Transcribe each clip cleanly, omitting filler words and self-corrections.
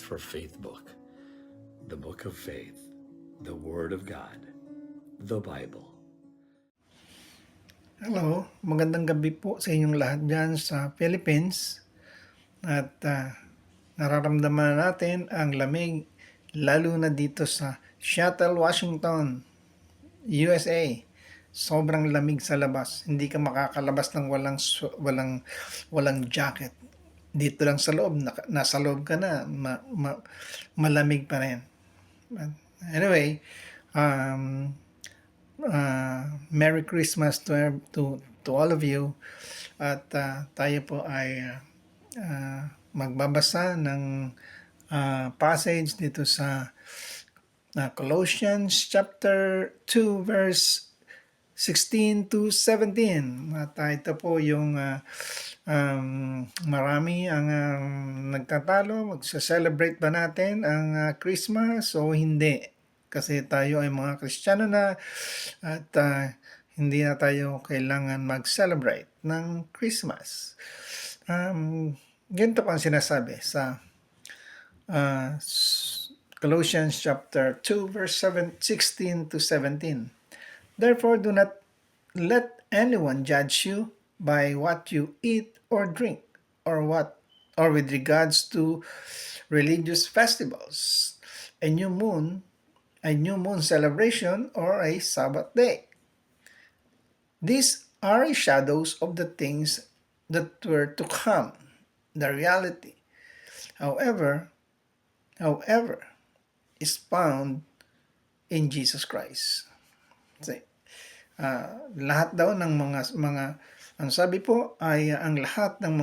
for Faith book, the book of faith, the Word of God, the Bible. Hello, magandang gabi po sa inyong lahat dyan sa Philippines. At nararamdaman natin ang lamig, lalo na dito sa Seattle, Washington, USA. Sobrang lamig sa labas. Hindi ka makakalabas ng walang jacket. Dito lang sa loob, nasa loob ka na, malamig pa rin. Anyway, um, Merry Christmas to all of you. At tayo po ay magbabasa ng passage dito sa Colossians chapter 2 verse 16 to 17. At ito po yung marami ang nagtatalo. Magsa-celebrate ba natin ang Christmas o hindi? Kasi tayo ay mga Kristiyano na at hindi na tayo kailangan mag-celebrate ng Christmas. Ganito po ang sinasabi sa Colossians chapter 2 verse 16 to 17. Therefore, do not let anyone judge you by what you eat or drink, or with regards to religious festivals, a new moon celebration, or a Sabbath day. These are shadows of the things that were to come, the reality, however, is found in Jesus Christ. So, lahat daw ng mga ang sabi po ay ang lahat ng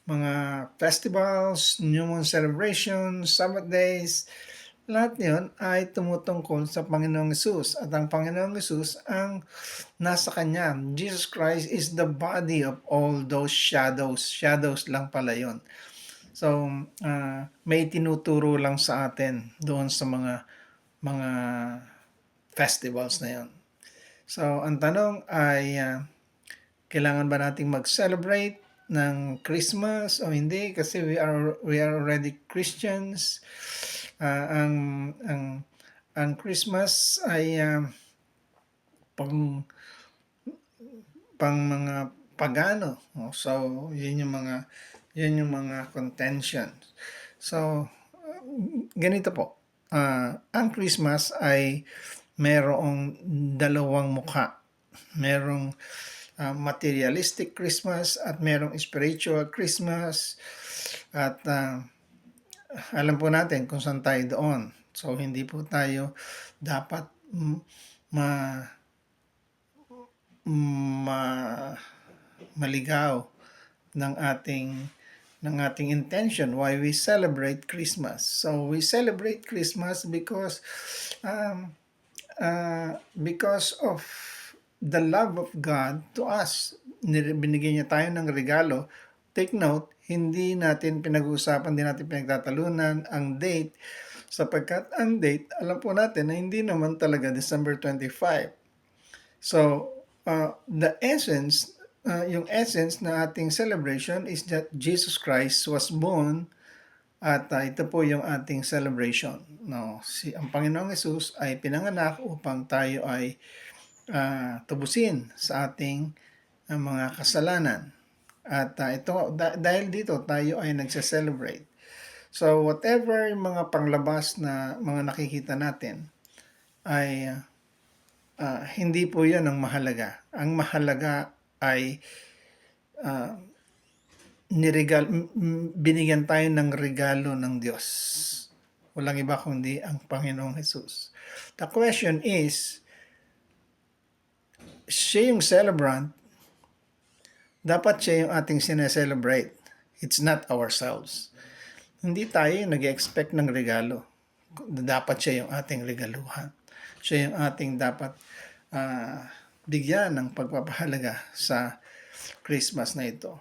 mga festivals, new moon celebrations, Sabbath days, lahat yon ay tumutungkol sa Panginoong Hesus. At ang Panginoong Hesus ang nasa Kanya. Jesus Christ is the body of all those shadows. Shadows lang pala yon. So, may tinuturo lang sa atin doon sa mga festivals na yon. So, ang tanong ay, kailangan ba nating mag-celebrate ng Christmas o hindi? Kasi we are already Christians. Ang Christmas ay pang mga pagano. So, yun yung mga contention. So, ganito po. Ang Christmas ay merong dalawang mukha. Merong materialistic Christmas at merong spiritual Christmas. At alam po natin kung saan tayo doon. So, hindi po tayo dapat maligaw ng ating intention why we celebrate Christmas. So, we celebrate Christmas because of the love of God to us. Binigyan niya tayo ng regalo. Take note, hindi natin pinag-uusapan, hindi natin pinagtatalunan ang date, sapagkat ang date, alam po natin na hindi naman talaga December 25. So, yung essence na ating celebration is that Jesus Christ was born, at ito po yung ating celebration. No, ang Panginoong Hesus ay pinanganak upang tayo ay tubusin sa ating mga kasalanan. At ito, dahil dito tayo ay nagse-celebrate. So, whatever yung mga panglabas na mga nakikita natin ay hindi po yan ang mahalaga. Ang mahalaga ay binigyan tayo ng regalo ng Diyos. Walang iba kundi ang Panginoong Hesus. The question is, siya yung celebrant, dapat siya yung ating sineselebrate. It's not ourselves. Hindi tayo nag-expect ng regalo. Dapat siya yung ating regaluhan. Siya yung ating dapat bigyan ng pagpapahalaga sa Christmas na ito.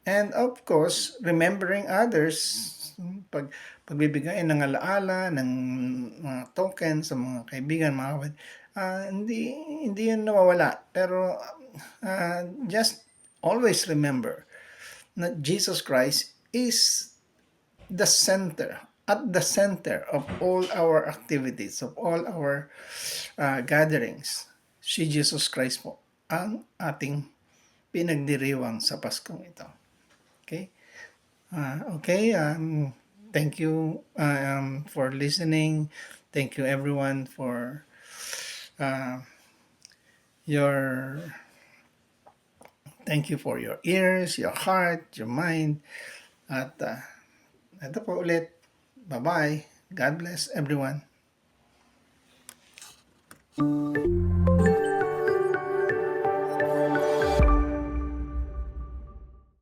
And of course, remembering others, pagbibigay ng alaala, ng mga token sa mga kaibigan, mga kapatid, hindi yan nawawala. Pero just always remember that Jesus Christ is the center at the center of all our activities, of all our gatherings, si Jesus Christ po ang ating pinagdiriwang sa Paskong ito. Okay? Thank you for listening. Thank you everyone for your thank you for your ears, your heart, your mind. At ito po ulit. Bye-bye. God bless everyone.